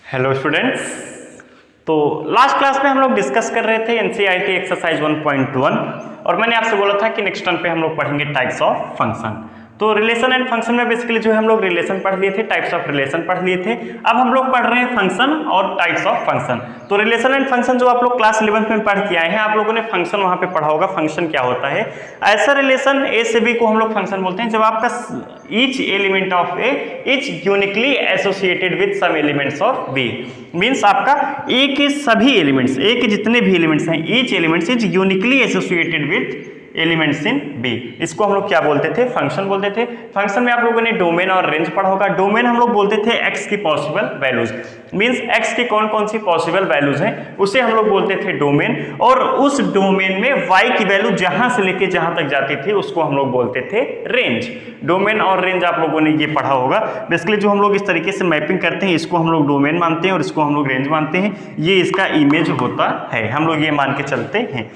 Hello students. तो last class में हम लोग डिस्कस कर रहे थे एनसीईआरटी एक्सरसाइज 1.1 और मैंने आपसे बोला था कि नेक्स्ट टर्म पे हम लोग पढ़ेंगे टाइप्स ऑफ फंक्शन। तो रिलेशन एंड फंक्शन में बेसिकली जो है हम लोग रिलेशन पढ़ लिए थे, टाइप्स ऑफ रिलेशन पढ़ लिए थे। अब हम लोग पढ़ रहे हैं फंक्शन और टाइप्स ऑफ फंक्शन। तो रिलेशन एंड फंक्शन जो आप लोग क्लास 11th में पढ़ के आए हैं, आप लोगों ने फंक्शन वहां पे पढ़ा होगा, फंक्शन क्या होता है। ऐसा रिलेशन ए से बी को हम लोग फंक्शन बोलते हैं जब आपका each element of a is uniquely associated with some elements of b. Means आपका ए के सभी एलिमेंट्स, ए के जितने भी एलिमेंट्स हैं, each elements is uniquely associated with elements in b. इसको हम लोग क्या बोलते थे? फंक्शन बोलते थे। फंक्शन में आप लोगों ने डोमेन और रेंज पढ़ा होगा। डोमेन हम लोग बोलते थे एक्स की पॉसिबल वैल्यूज, मींस एक्स की कौन कौन सी पॉसिबल वैल्यूज हैं उसे हम लोग बोलते थे डोमेन। और उस डोमेन में वाई की वैल्यू जहां से लेके जहां तक जाती थी उसको हम लोग बोलते थे रेंज। डोमेन और रेंज आप लोगों ने ये पढ़ा होगा। बेसिकली जो हम लोग इस तरीके से मैपिंग करते हैं, इसको हम लोग डोमेन मानते हैं और इसको हम लोग रेंज मानते हैं। ये इसका इमेज होता है, हम लोग ये मान के चलते हैं।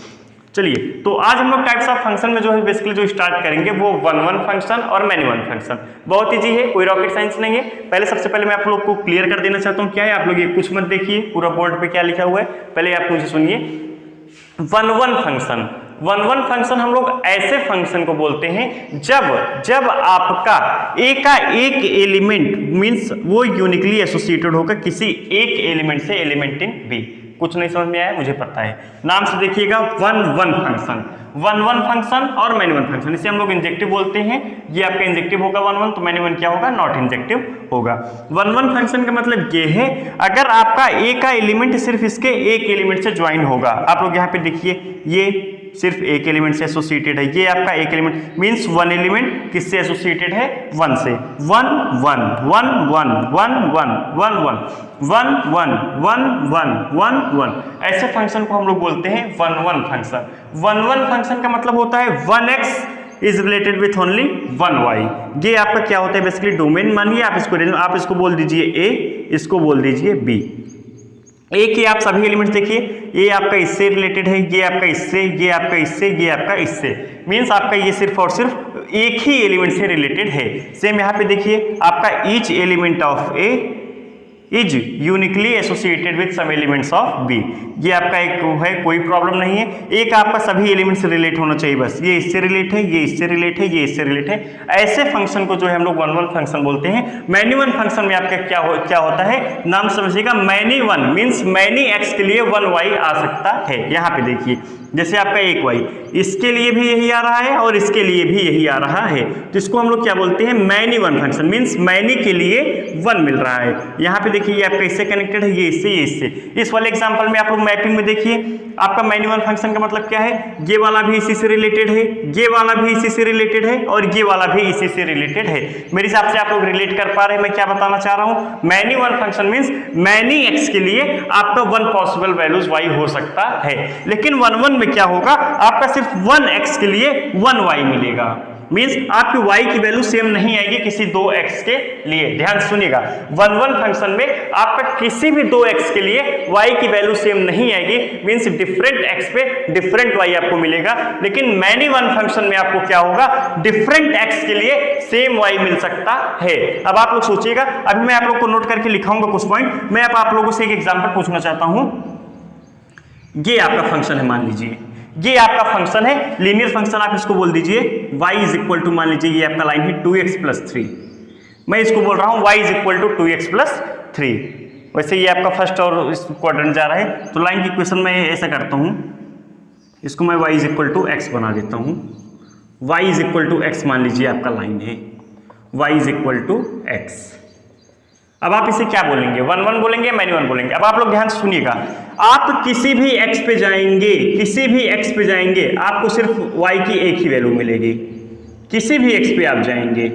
चलिए, तो आज हम लोग टाइप्स ऑफ फंक्शन में जो है बेसिकली जो स्टार्ट करेंगे वो वन फंक्शन और मैनी वन फंक्शन। बहुत ईजी है, कोई रॉकेट साइंस नहीं है। पहले सबसे पहले मैं आप लोग को क्लियर कर देना चाहता हूँ क्या है। आप लोग ये कुछ मत देखिए, पूरा बोर्ड पे क्या लिखा हुआ है, पहले आप मुझे सुनिए। वन फंक्शन फंक्शन हम लोग ऐसे फंक्शन को बोलते हैं जब आपका ए का एक एलिमेंट मींस वो यूनिकली एसोसिएटेड होगा किसी एक एलिमेंट से, एलिमेंट इन बी। कुछ नहीं समझ में आया मुझे पता है। नाम से देखिएगा, वन फंक्शन और मैनी वन फंक्शन। इसे हम लोग इंजेक्टिव बोलते हैं। ये आपका इंजेक्टिव होगा वन, तो मैनी वन क्या होगा? नॉट इंजेक्टिव होगा। वन फंक्शन का मतलब ये है अगर आपका ए का एलिमेंट सिर्फ इसके एक एलिमेंट से ज्वाइन होगा। आप लोग यहाँ पे देखिए, ये सिर्फ एक एलिमेंट से एसोसिएटेड है। ये आपका एक एलिमेंट मींस वन एलिमेंट किससे एसोसिएटेड है? वन से। वन ऐसे फंक्शन को हम लोग बोलते हैं वन फंक्शन। वन फंक्शन का मतलब होता है one x is related with only one y. ये आपका क्या होता है? बेसिकली डोमेन मानिए, आप इसको बोल दीजिए ए, इसको बोल दीजिए बी। एक ही आप सभी एलिमेंट्स देखिए, ये आपका इससे रिलेटेड है, ये आपका इससे, ये आपका इससे, ये आपका इससे। मींस आपका ये सिर्फ और सिर्फ एक ही एलिमेंट से रिलेटेड है। सेम यहाँ पे देखिए, आपका each element of a is uniquely associated with some elements of b. ये आपका एक है, कोई प्रॉब्लम नहीं है। एक आपका सभी एलिमेंट से रिलेट होना चाहिए, बस ये इससे रिलेट है, ये इससे रिलेट है, ये इससे रिलेट है। ऐसे फंक्शन को जो है हम लोग वन फंक्शन बोलते हैं। मैनी वन फंक्शन में आपका क्या होता है? नाम समझिएगा, many one means many x के लिए वन वाई आ सकता है। यहाँ पे देखिए, जैसे आपका एक वाई, इसके लिए भी यही आ रहा है और इसके लिए भी यही आ रहा है, तो इसको हम लोग क्या बोलते हैं? Many one function. Means many के लिए वन मिल रहा है। यहाँ पे देखिए, ये आपका इससे कनेक्टेड है, ये इससे, ये इससे। इस वाले एग्जांपल में आप लोग मैपिंग में देखिए, आपका मैनी वन फंक्शन का मतलब क्या है? ये वाला भी इसी से रिलेटेड है, ये वाला भी इसी से रिलेटेड है और ये वाला भी इसी से रिलेटेड है। मेरे हिसाब से आप लोग रिलेट कर पा रहे हैं मैं क्या बताना चाह रहा हूँ। Many one function means many x के लिए आपका वन पॉसिबल वैल्यूज वाई हो सकता है, लेकिन वन में क्या होगा? आपका सिर्फ वन एक्स के लिए वन वाई मिलेगा। मींस आपकी y की वैल्यू सेम नहीं आएगी किसी दो x के लिए। ध्यान सुनिएगा, वन फंक्शन में आपका किसी भी दो x के लिए y की वैल्यू सेम नहीं आएगी। मींस डिफरेंट x पे डिफरेंट y आपको मिलेगा। लेकिन मैनी वन फंक्शन में आपको क्या होगा? डिफरेंट x के लिए सेम y मिल सकता है। अब आप लोग सोचिएगा, अभी मैं आप लोग को नोट करके लिखाऊंगा कुछ पॉइंट। मैं आप लोगों से एक एग्जाम्पल पूछना चाहता हूं। ये आपका फंक्शन है, मान लीजिए ये आपका फंक्शन है, लीनियर फंक्शन आप इसको बोल दीजिए y इज इक्वल टू, मान लीजिए ये आपका लाइन है 2x + 3। मैं इसको बोल रहा हूं y is equal to 2x + 3। वैसे ये आपका फर्स्ट और इस क्वाड्रेंट जा रहा है, तो लाइन की इक्वेशन में ऐसा करता हूं, इसको मैं y is equal to x बना देता हूं। y is equal to x मान लीजिए आपका लाइन है, y is equal to x। अब आप इसे क्या बोलेंगे? वन बोलेंगे, मैनी वन बोलेंगे। अब आप लोग ध्यान से सुनिएगा, आप किसी भी x पे जाएंगे, किसी भी x पे जाएंगे, आपको सिर्फ y की एक ही वैल्यू मिलेगी। किसी भी x पे आप जाएंगे,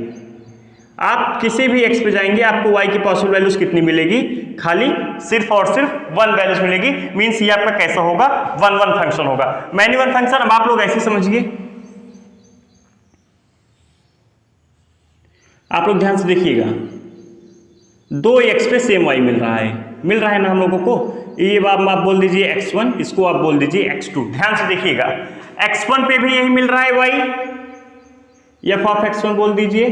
आप किसी भी x पे जाएंगे, आपको y की पॉसिबल वैल्यूज कितनी मिलेगी? खाली सिर्फ और सिर्फ वन वैल्यूज मिलेगी। मीन्स ये आपका कैसा होगा? वन फंक्शन होगा। मैनी वन फंक्शन अब आप लोग ऐसे समझिए, आप लोग ध्यान से देखिएगा, दो x पे सेम y मिल रहा है ना हम लोगों को। ये आप बोल दीजिए x1, इसको आप बोल दीजिए x2। ध्यान से देखिएगा, x1 पे भी यही मिल रहा है y, f ऑफ x1 बोल दीजिए,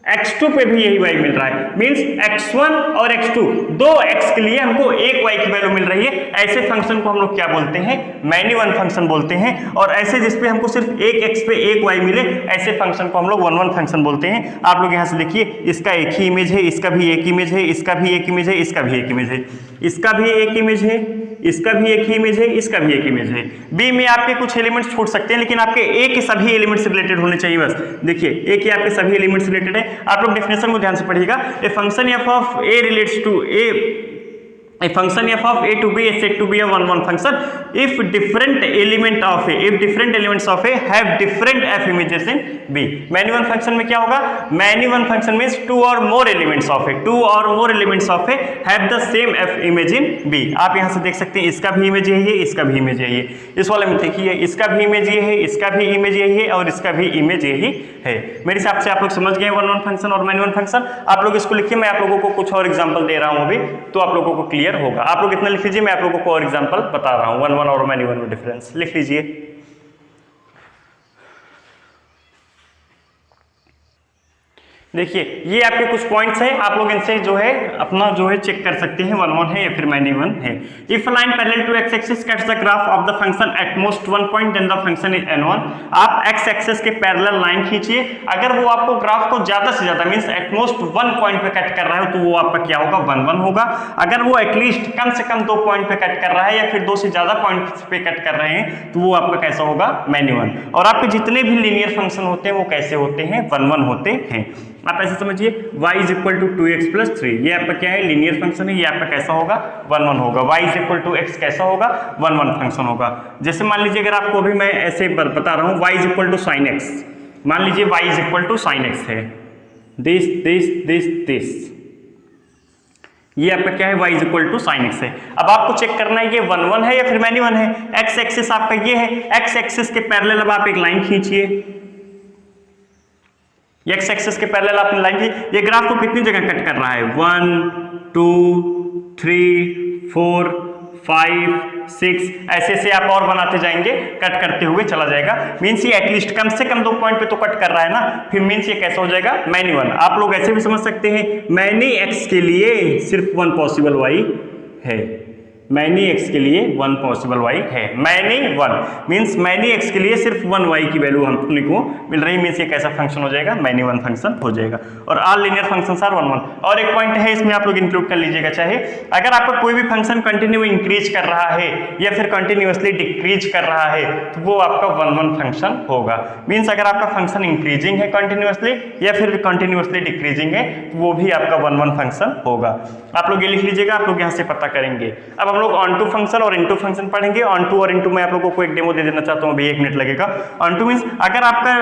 x2 पे भी यही y मिल रहा है, मींस x1 और x2 दो x के लिए हमको एक y की वैल्यू मिल रही है। ऐसे फंक्शन को हम लोग क्या बोलते हैं, मैनी वन फंक्शन बोलते हैं। और ऐसे जिसपे हमको सिर्फ एक x पे एक y मिले, ऐसे फंक्शन को हम लोग वन वन फंक्शन बोलते हैं। आप लोग यहाँ से देखिए, इसका एक ही इमेज है, इसका भी एक इमेज है, इसका भी एक इमेज है, इसका भी एक इमेज है, इसका भी एक इमेज है, इसका भी एक ही इमेज है, इसका भी एक इमेज है। बी में आपके कुछ एलिमेंट्स छूट सकते हैं, लेकिन आपके ए के सभी एलिमेंट्स रिलेटेड होने चाहिए। बस देखिए, ए के आपके सभी एलिमेंट्स रिलेटेड है। आप लोग डेफिनेशन को ध्यान से पढ़िएगा। A function f of a relates to a function f of a to b is said to be a one one function if different elements of a have different f images in b। many one function में क्या होगा, many one function means two or more elements of a have the same f image in b। आप यहाँ से देख सकते हैं, इसका भी इमेज यही है, इसका भी इमेज यही है। इस वाले में देखिए, इसका भी इमेज ये है, इसका भी इमेज यही है, और इसका भी इमेज यही है। मेरे हिसाब से आप लोग समझ गए वन वन फंक्शन और मैनी वन फंक्शन। आप लोग इसको लिखिए, मैं आप लोगों को कुछ और एग्जाम्पल दे रहा हूँ अभी, तो आप लोगों को क्लियर होगा। आप लोग इतना लिख लीजिए, मैं आप लोगों को और एग्जांपल बता रहा हूं, वन वन और मैनी वन में डिफरेंस लिख लीजिए। देखिए, ये आपके कुछ पॉइंट्स हैं, आप लोग इनसे जो है अपना जो है चेक कर सकते हैं, वन वन है या फिर मैनी वन है। If line parallel to x axis cuts the graph of the function at most one point then the function is n1। आप एक्स एक्सिस के पैरेलल लाइन खींचिए, अगर वो आपको ग्राफ को ज्यादा से ज्यादा means at most one point पे कट कर रहा है, तो वो आपका क्या होगा, वन वन होगा। अगर वो एटलीस्ट कम से कम 2 पॉइंट पे कट कर रहा है, या फिर 2 से ज्यादा पॉइंट पे कट कर रहे हैं, तो वो आपका कैसा होगा, मैनी वन। और आपके जितने भी लीनियर फंक्शन होते हैं वो कैसे होते हैं, वन वन होते हैं। आप ऐसे समझिए, y is equal to 2x plus 3, ये आपका क्या है, लीनियर फंक्शन है, ये आपका कैसा होगा, वन वन होगा। y is equal to x कैसा होगा, वन वन फंक्शन होगा। जैसे मान लीजिए, अगर आपको अभी मैं ऐसे बता रहा हूँ, y is equal to sine x, मान लीजिए y is equal to sine x है, दिस दिस दिस दिस, ये आपका क्या है, y is equal to sine x है। अब आपको चेक करना है, ये वन वन है या फिर मैनी वन है। x एक्सिस आपका ये है, x एक्सिस के पैरेलल अब आप एक लाइन खींचिए, एक्स एक्सिस के पैरेलल आपने लाइन की। ये ग्राफ को कितनी जगह कट कर रहा है, 1 2 3 4 5 6, ऐसे से आप और बनाते जाएंगे, कट करते हुए चला जाएगा। मीन्स ये एटलीस्ट कम से कम 2 पॉइंट पे तो कट कर रहा है ना, फिर मीन्स ये कैसा हो जाएगा, मैनी वन। आप लोग ऐसे भी समझ सकते हैं, मैनी एक्स के लिए सिर्फ वन पॉसिबल वाई है, मैनी एक्स के लिए वन पॉसिबल वाई है। Many one means many x के लिए सिर्फ वन वाई की वैल्यू हमको को मिल रही, मींस ये कैसा फंक्शन हो जाएगा, मैनी वन फंक्शन हो जाएगा। और all linear functions are one one. और एक पॉइंट है, इसमें आप लोग इंक्लूड कर लीजिएगा, चाहे अगर आपका कोई भी फंक्शन कंटिन्यू इंक्रीज कर रहा है या फिर कंटिन्यूअसली डिक्रीज कर रहा है, तो वो आपका वन वन फंक्शन होगा। मीन्स अगर आपका फंक्शन इंक्रीजिंग है कंटिन्यूअसली या फिर कंटिन्यूअसली डिक्रीजिंग है, तो वो भी आपका वन वन फंक्शन होगा। आप लोग ये लिख लीजिएगा, आप लोग यहाँ से पता करेंगे। अब हम लोग ऑन टू फंक्शन और इनटू फंक्शन पढ़ेंगे। ऑन टू और इनटू मैं आप लोगों को एक डेमो दे देना चाहता हूँ, अभी 1 मिनट लगेगा। ऑन टू मींस अगर आपका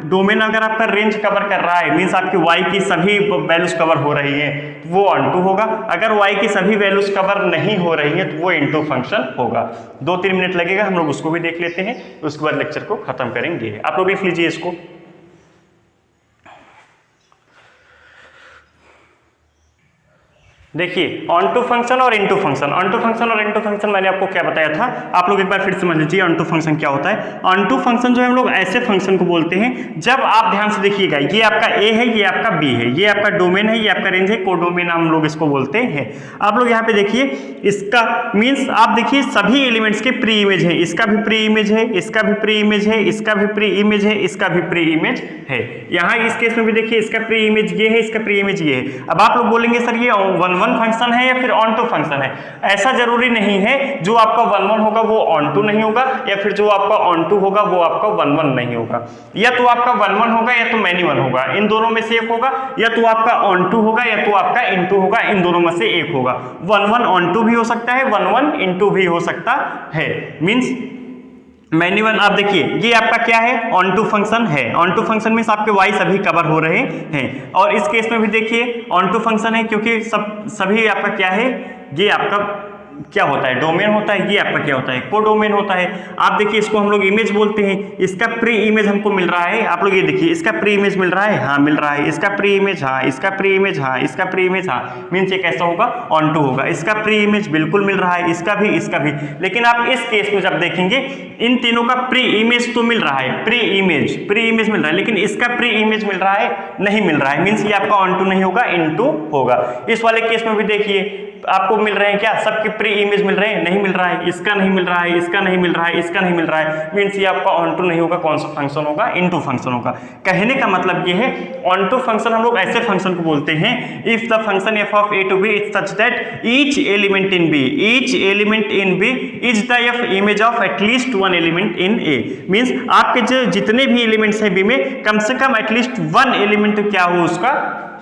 डोमेन, अगर आपका रेंज कवर कर रहा है, मींस आपकी y की सभी वैल्यूज कवर हो रही है, तो वो ऑन टू होगा। अगर y की सभी वैल्यूज कवर नहीं हो रही है, तो वो इनटू फंक्शन होगा। 2-3 मिनट लगेगा, हम लोग उसको भी देख लेते हैं, उसके बाद लेक्चर को खत्म करेंगे। आप लोग लिख लीजिए इसको। देखिए, ऑन टू फंक्शन और into function. Onto function और इनटू फंक्शन मैंने आपको क्या बताया था, आप लोग एक बार फिर समझ लीजिए ऑन टू फंक्शन क्या होता है। ऑन टू फंक्शन जो है हम लोग ऐसे फंक्शन को बोलते हैं, जब आप ध्यान से देखिएगा, ये आपका ए है, ये आपका बी है, ये आपका डोमेन है, ये आपका रेंज है, कोडोमेन हम लोग इसको बोलते हैं। आप लोग यहाँ पे देखिए, इसका मीन्स आप देखिए सभी एलिमेंट्स के प्री इमेज है, इसका भी प्री इमेज है, इसका भी प्री इमेज है, इसका भी प्री इमेज है, इसका भी प्री इमेज है। यहाँ इस केस में भी देखिए, इसका प्री इमेज ये है, इसका प्री इमेज ये है। अब आप लोग बोलेंगे सर ये वन वन फंक्शन है या फिर ऑन टू फंक्शन है। ऐसा जरूरी नहीं है, जो आपका वन वन होगा वो ऑन टू नहीं होगा, या फिर जो आपका ऑन टू होगा वो आपका वन वन नहीं होगा। या तो आपका वन वन होगा या तो मैनी वन होगा, इन दोनों में से एक होगा। या तो आपका ऑन टू होगा या तो आपका इन टू होगा, इन दोनों में से एक होगा। वन वन ऑन टू भी हो सकता है, वन वन इन टू भी हो सकता है। मीन्स मैनी वन, आप देखिए ये आपका क्या है, ऑन टू फंक्शन है। ऑन टू फंक्शन में आपके वाई सभी कवर हो रहे हैं। और इस केस में भी देखिए ऑन टू फंक्शन है, क्योंकि सभी आपका क्या है, ये आपका क्या होता है, डोमेन होता है, ये आपका क्या होता है, कोडोमेन होता है। आप देखिए इसको हम लोग इमेज बोलते हैं, इसका प्री इमेज हमको मिल रहा है, आप लोग ये देखिए इसका प्री इमेज मिल रहा है, हाँ मिल रहा है, इसका प्री इमेज, हाँ इसका प्री इमेज, हाँ इसका प्री इमेज, हाँ मीन्स ये कैसा होगा, ऑन टू होगा। इसका प्री इमेज बिल्कुल मिल रहा है, इसका भी, इसका भी। लेकिन आप इस केस में जब देखेंगे इन तीनों का प्री इमेज तो मिल रहा है, प्री इमेज मिल रहा है, लेकिन इसका प्री इमेज मिल रहा है, नहीं मिल रहा है, मीन्स ये आपका ऑन टू नहीं होगा, इन टू होगा। इस वाले केस में भी देखिए आपको मिल रहे हैं क्या, सबके प्री इमेज मिल रहे हैं, नहीं मिल रहा है, इसका नहीं मिल रहा है, इसका नहीं मिल रहा है, इसका नहीं मिल रहा है, मीन्स ये आपका ऑन टू नहीं होगा, कौन सा फंक्शन होगा, इनटू फंक्शन होगा। कहने का मतलब ये है ऑन टू फंक्शन हम लोग ऐसे फंक्शन को बोलते हैं if the function f of a to b is such that each element in b is the f image of at least one element in a, means आपके जो जितने भी एलिमेंट्स हैं b में कम से कम एटलीस्ट वन एलिमेंट क्या हो उसका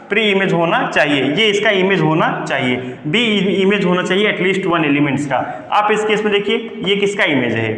प्री इमेज होना चाहिए, ये इसका इमेज होना चाहिए, बी इमेज होना चाहिए एटलीस्ट वन एलिमेंट्स का। आप इस केस में देखिए ये किसका इमेज है,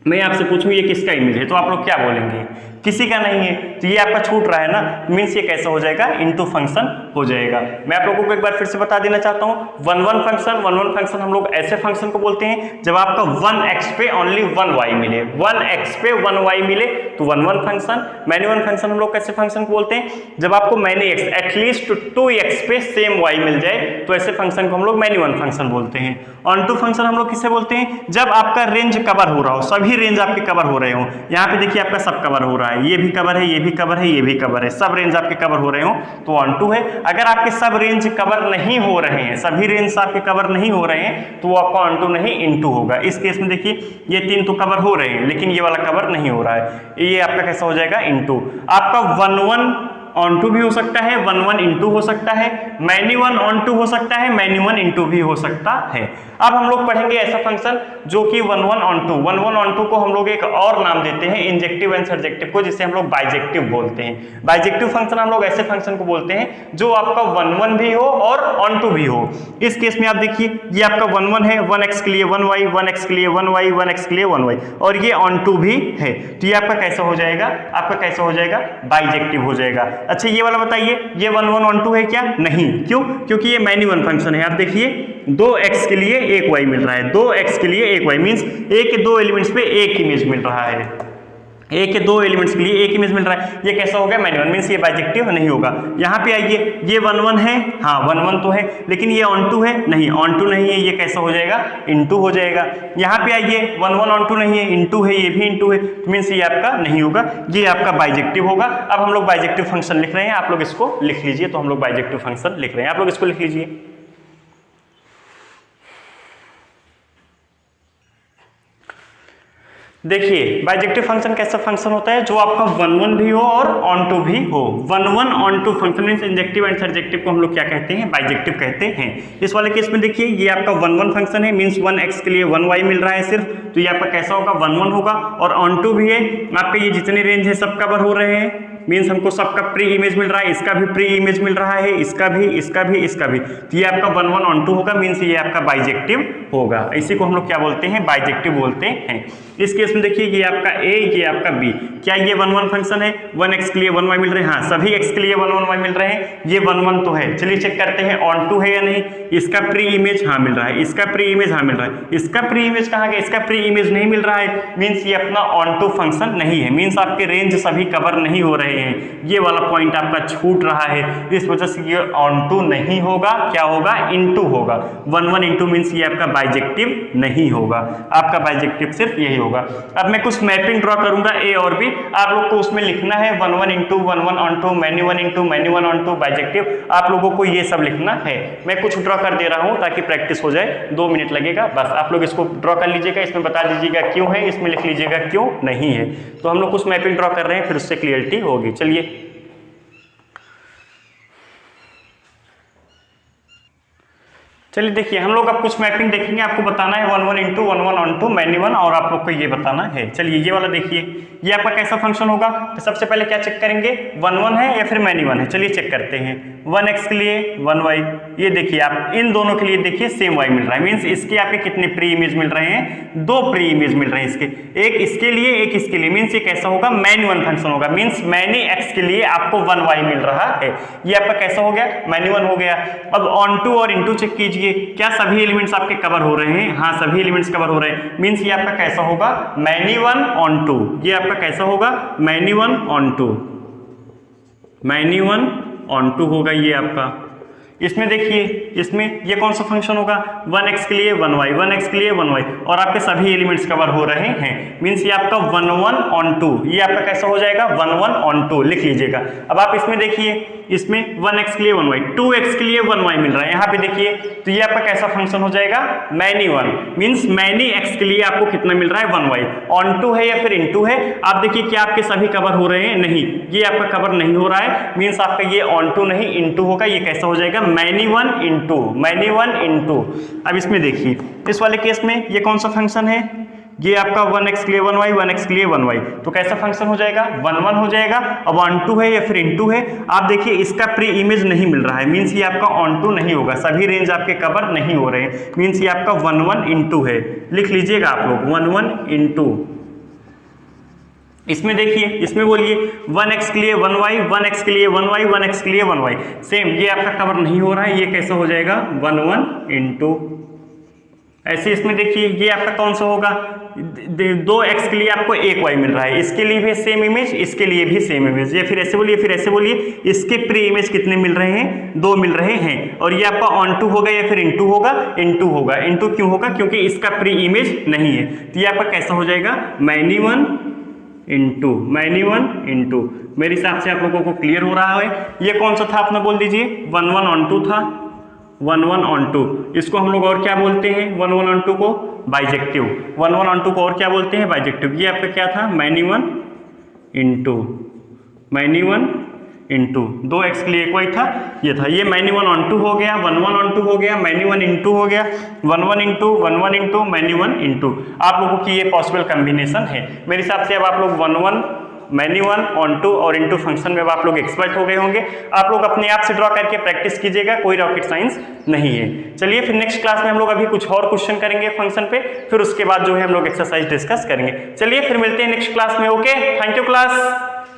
मैं आपसे पूछूं ये किसका इमेज है, तो आप लोग क्या बोलेंगे, किसी का नहीं है, तो ये आपका छूट रहा है ना, मीन्स ये कैसा हो जाएगा, इनटू फंक्शन हो जाएगा। मैं आप लोगों को एक बार फिर से बता देना चाहता हूँ, वन वन फंक्शन हम लोग ऐसे फंक्शन को बोलते हैं जब आपका 1x पे ओनली 1y मिले, 1x पे 1y मिले तो one one function. Many one function हम लोग कैसे फंक्शन को बोलते हैं जब आपको मैनी x एटलीस्ट 2x पे सेम y मिल जाए तो ऐसे फंक्शन को हम लोग मैनी वन फंक्शन बोलते हैं। ऑन टू फंक्शन हम लोग किसे बोलते हैं जब आपका रेंज कवर हो रहा हो, सभी रेंज आपके कवर हो रहे हो। यहाँ पे देखिए आपका सब कवर हो रहा है, ये भी कवर है, ये भी कवर है, ये भी कवर है, सब रेंज आपके कवर हो रहे हो तो ऑन टू है। अगर आपके सब रेंज कवर नहीं हो रहे हैं, सभी रेंज आपके कवर नहीं हो रहे हैं तो वो आपका ऑन टू नहीं इनटू होगा। इस केस में देखिए ये तीन तो कवर हो रहे हैं लेकिन ये वाला कवर नहीं हो रहा है, ये आपका कैसा हो जाएगा, इनटू। आपका वन वन ऑन टू भी हो सकता है, वन वन इंटू हो सकता है, मैनी वन ऑन टू हो सकता है, मैनी वन इंटू भी हो सकता है। अब हम लोग पढ़ेंगे ऐसा फंक्शन जो कि one one onto, one one onto को हम लोग एक और नाम देते हैं इंजेक्टिव एंड सर्जेक्टिव को, जिसे हम लोग बाइजेक्टिव बोलते हैं। बाइजेक्टिव फंक्शन हम लोग ऐसे फंक्शन को बोलते हैं जो आपका वन वन भी हो और ऑन टू भी हो। इस केस में आप देखिए ये आपका वन वन है, 1x के लिए 1y, 1x के लिए 1y, 1x के लिए 1y, और ये ऑन टू भी है, तो ये आपका कैसा हो जाएगा, आपका कैसा हो जाएगा, बाइजेक्टिव हो जाएगा। अच्छा ये वाला बताइए ये वन वन ऑन टू है क्या, नहीं, क्यों, क्योंकि ये मैनी वन फंक्शन है। आप देखिए 2x के लिए 1y मिल रहा है, 2x के लिए 1y मीन्स a के दो एलिमेंट्स पे एक इमेज मिल रहा है, a के दो एलिमेंट्स के लिए एक इमेज मिल रहा है, ये कैसा हो गया, मैनी वन, मीन्स ये बाइजेक्टिव नहीं होगा। यहाँ पे आइए ये वन वन है, हाँ वन वन तो है, लेकिन ये ऑन टू है, नहीं ऑन टू नहीं है, ये कैसा हो जाएगा, इनटू हो जाएगा। यहाँ पे आइए वन वन ऑन टू नहीं है, इनटू है, ये भी इनटू है, मीन्स ये आपका नहीं होगा, ये आपका बाइजेक्टिव होगा। अब हम लोग बाइजेक्टिव फंक्शन लिख रहे हैं, आप लोग इसको लिख लीजिए, तो हम लोग बाइजेक्टिव फंक्शन लिख रहे हैं, आप लोग इसको लिख लीजिए। देखिए बाइजेक्टिव फंक्शन कैसा फंक्शन होता है जो आपका वन वन भी हो और ऑन टू भी हो। One one onto function means injective and surjective को हम लोग क्या कहते हैं, बाइजेक्टिव कहते हैं। इस वाले केस में देखिए ये आपका वन वन फंक्शन है, मींस 1x के लिए 1y मिल रहा है सिर्फ, तो ये आपका कैसा होगा, वन वन होगा, और ऑन टू भी है, आपके ये जितने रेंज है सब कवर हो रहे हैं, मीन्स हमको सबका प्री इमेज मिल रहा है, इसका भी प्री इमेज मिल रहा है, इसका भी, इसका भी, इसका भी, तो ये आपका वन वन ऑन टू होगा, मीन्स ये आपका बाइजेक्टिव होगा। इसी को हम लोग क्या बोलते हैं, बाइजेक्टिव बोलते हैं। इस केस में देखिए ये आपका a, ये आपका b, क्या ये वन वन फंक्शन है, 1x के लिए 1y मिल रहे हैं, हाँ सभी x के लिए 1 1 y मिल रहे हैं, ये वन वन तो है। चलिए चेक करते हैं ऑन टू है या नहीं। इसका प्री इमेज हाँ मिल रहा है, इसका प्री इमेज हाँ मिल रहा है, इसका प्री इमेज कहाँ गया, इसका प्री इमेज नहीं मिल रहा है, मीन्स ये अपना ऑन टू फंक्शन नहीं है, मीन्स आपके रेंज सभी कवर नहीं हो रहे हैं, ये वाला पॉइंट आपका छूट रहा है, इस वजह से ये ऑन टू नहीं होगा, क्या होगा, इनटू होगा। वन वन इंटू मीन्स ये आपका बाइजेक्टिव नहीं होगा, आपका बाइजेक्टिव सिर्फ यही होगा। अब मैं कुछ मैपिंग ड्रॉ करूंगा ए और बी, आप लोग को उसमें लिखना है one one into one one onto, many one into many one onto bijective, आप लोगों को ये सब लिखना है। मैं कुछ ड्रॉ कर दे रहा हूँ ताकि प्रैक्टिस हो जाए, 2 मिनट लगेगा बस, आप लोग इसको ड्रॉ कर लीजिएगा, इसमें बता दीजिएगा क्यों है, इसमें लिख लीजिएगा क्यों नहीं है। तो हम लोग कुछ मैपिंग ड्रॉ कर रहे हैं, फिर उससे क्लियरिटी होगी। चलिए चलिए देखिए हम लोग अब कुछ मैपिंग देखेंगे, आपको बताना है one one into one one onto many one, और आप लोग को ये बताना है। चलिए ये वाला देखिए, ये आपका कैसा फंक्शन होगा? तो सबसे पहले क्या चेक करेंगे, 1 1 है या फिर मैनी 1 है। चलिए चेक करते हैं। 1x के लिए 1y, ये देखिए आप इन दोनों के लिए देखिए सेम y मिल रहा है, मीन्स इसके आपके कितने प्री इमेज मिल रहे हैं? 2 प्री इमेज मिल रहे हैं इसके, एक इसके लिए एक इसके लिए, मीन्स ये कैसा होगा? मैनी 1 फंक्शन होगा, मीन्स मैनी x के लिए आपको 1y मिल रहा है। ये आपका कैसा हो गया? मैनी 1 हो गया। अब ऑन टू और इनटू चेक कीजिए, क्या सभी एलिमेंट्स आपके कवर हो रहे हैं? हाँ, सभी एलिमेंट्स कवर हो रहे हैं, मीन्स ये आपका कैसा होगा? Many 1 onto. ये आपका कैसा होगा? Many 1 onto, many 1 onto होगा ये आपका। इसमें देखिए, इसमें ये कौन सा फंक्शन होगा? 1x के लिए 1y, 1x के लिए 1y, और आपके सभी एलिमेंट्स कवर हो रहे हैं, मीन्स ये आपका 1 1 ऑन टू। ये आपका कैसा हो जाएगा? 1 1 ऑन टू लिख लीजिएगा। अब आप इसमें देखिए, इसमें 1x के लिए 1y, 2x के लिए 1y मिल रहा है यहाँ पे देखिए, तो ये आपका कैसा फंक्शन हो जाएगा? मैनी 1, मीन्स मैनी x के लिए आपको कितना मिल रहा है? 1y। ऑन टू है या फिर इनटू है? आप देखिए क्या आपके सभी कवर हो रहे हैं? नहीं, ये आपका कवर नहीं हो रहा है, मीन्स आपका ये ऑन टू नहीं इनटू होगा। ये कैसा हो जाएगा? Many 1 into, many 1 into. अब इसमें देखिए, इस वाले केस में ये कौन सा फंक्शन है? ये आपका 1x के लिए 1y, 1x के लिए 1y, तो कैसा फंक्शन हो जाएगा? 1 1 हो जाएगा। अब ऑन टू है या फिर इनटू है? आप देखिए इसका प्री इमेज नहीं मिल रहा है, मीन्स ये आपका ऑन टू नहीं होगा, सभी रेंज आपके कवर नहीं हो रहे हैं, मीन्स ये आपका 1 1 इनटू है। लिख लीजिएगा आप लोग 1 1 इनटू। इसमें देखिए, इसमें बोलिए 1x के लिए 1y, 1x के लिए 1y, 1x के लिए 1y, सेम ये आपका कवर नहीं हो रहा है, ये कैसा हो जाएगा? 1 1 इनटू। ऐसे इसमें देखिए, ये आपका कौन सा होगा? 2x के लिए आपको 1y मिल रहा है, इसके लिए भी सेम इमेज, इसके लिए भी सेम इमेज, या फिर ऐसे बोलिए, फिर ऐसे बोलिए, इसके प्री इमेज कितने मिल रहे हैं? 2 मिल रहे हैं, और ये आपका ऑन टू होगा या फिर इनटू होगा? इनटू होगा। इनटू क्यों होगा? क्योंकि इसका प्री इमेज नहीं है, तो ये आपका कैसा हो जाएगा? Many 1 into, many 1 into. मेरे हिसाब से आप लोगों को क्लियर हो रहा है। ये कौन सा था अपना बोल दीजिए? 1 1 ऑन टू था, 1 1 ऑन टू। इसको हम लोग और क्या बोलते हैं? 1 1 ऑन टू को बाइजेक्टिव, 1 1 ऑन टू को और क्या बोलते हैं? बाइजेक्टिव। ये आपका क्या था? Many 1 into, many 1 into. 2x के लिए 1y था, ये था, ये मैनी 1 ऑन टू हो गया, 1 1 ऑन टू हो गया, मैनी 1 इनटू हो गया, 1 1 इनटू, 1 1 इनटू, मैनी 1 इनटू। आप लोगों की ये पॉसिबल कॉम्बिनेशन है। मेरे हिसाब से अब आप लोग 1 1 मैनी 1 ऑन टू और इनटू फंक्शन में अब आप लोग एक्सपर्ट हो गए होंगे। आप लोग अपने आप से ड्रॉ करके प्रैक्टिस कीजिएगा, कोई रॉकेट साइंस नहीं है। चलिए फिर नेक्स्ट क्लास में हम लोग अभी कुछ और क्वेश्चन करेंगे फंक्शन पे, फिर उसके बाद जो है हम लोग एक्सरसाइज डिस्कस करेंगे। चलिए फिर मिलते हैं नेक्स्ट क्लास में। Okay, thank you class.